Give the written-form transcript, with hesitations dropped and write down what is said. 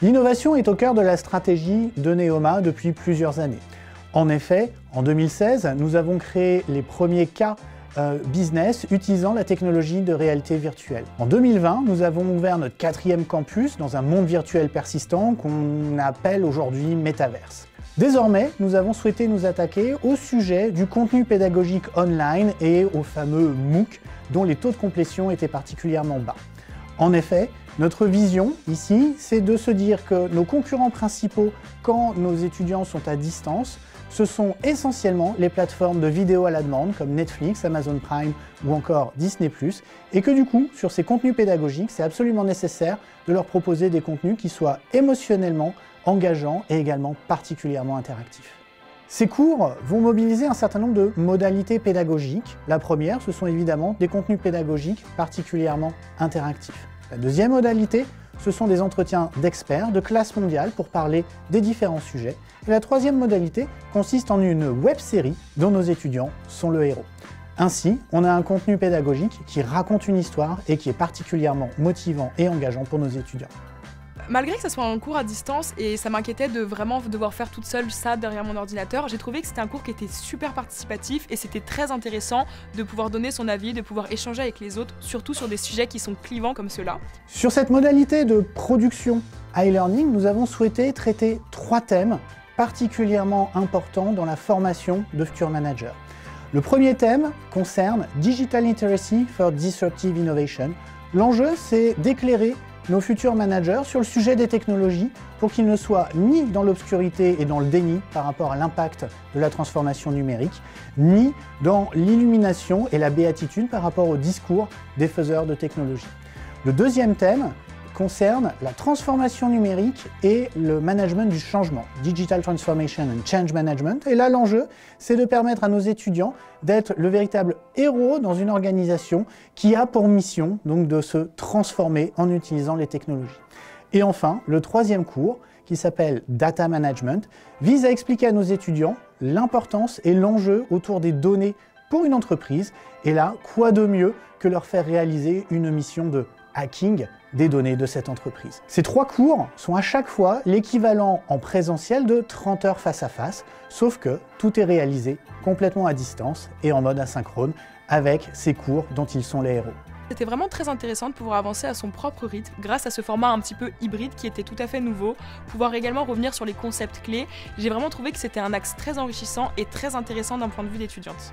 L'innovation est au cœur de la stratégie de Neoma depuis plusieurs années. En effet, en 2016, nous avons créé les premiers cas business utilisant la technologie de réalité virtuelle. En 2020, nous avons ouvert notre 4e campus dans un monde virtuel persistant qu'on appelle aujourd'hui Metaverse. Désormais, nous avons souhaité nous attaquer au sujet du contenu pédagogique online et au fameux MOOC dont les taux de complétion étaient particulièrement bas. En effet, notre vision ici, c'est de se dire que nos concurrents principaux quand nos étudiants sont à distance, ce sont essentiellement les plateformes de vidéo à la demande comme Netflix, Amazon Prime ou encore Disney+, et que du coup, sur ces contenus pédagogiques, c'est absolument nécessaire de leur proposer des contenus qui soient émotionnellement engageants et également particulièrement interactifs. Ces cours vont mobiliser un certain nombre de modalités pédagogiques. La première, ce sont évidemment des contenus pédagogiques particulièrement interactifs. La deuxième modalité, ce sont des entretiens d'experts de classe mondiale pour parler des différents sujets. Et la troisième modalité consiste en une web-série dont nos étudiants sont le héros. Ainsi, on a un contenu pédagogique qui raconte une histoire et qui est particulièrement motivant et engageant pour nos étudiants. Malgré que ce soit un cours à distance et ça m'inquiétait de vraiment devoir faire toute seule ça derrière mon ordinateur, j'ai trouvé que c'était un cours qui était super participatif et c'était très intéressant de pouvoir donner son avis, de pouvoir échanger avec les autres, surtout sur des sujets qui sont clivants comme ceux-là. Sur cette modalité de production e-learning, nous avons souhaité traiter 3 thèmes particulièrement importants dans la formation de futurs managers. Le premier thème concerne Digital Literacy for Disruptive Innovation. L'enjeu, c'est d'éclairer nos futurs managers sur le sujet des technologies pour qu'ils ne soient ni dans l'obscurité et dans le déni par rapport à l'impact de la transformation numérique, ni dans l'illumination et la béatitude par rapport au discours des faiseurs de technologie. Le deuxième thème concerne la transformation numérique et le management du changement, Digital Transformation and Change Management. Et là, l'enjeu, c'est de permettre à nos étudiants d'être le véritable héros dans une organisation qui a pour mission donc de se transformer en utilisant les technologies. Et enfin, le troisième cours, qui s'appelle Data Management, vise à expliquer à nos étudiants l'importance et l'enjeu autour des données pour une entreprise. Et là, quoi de mieux que leur faire réaliser une mission de hacking des données de cette entreprise. Ces 3 cours sont à chaque fois l'équivalent en présentiel de 30 heures face à face, sauf que tout est réalisé complètement à distance et en mode asynchrone avec ces cours dont ils sont les héros. C'était vraiment très intéressant de pouvoir avancer à son propre rythme grâce à ce format un petit peu hybride qui était tout à fait nouveau, pouvoir également revenir sur les concepts clés. J'ai vraiment trouvé que c'était un axe très enrichissant et très intéressant d'un point de vue d'étudiante.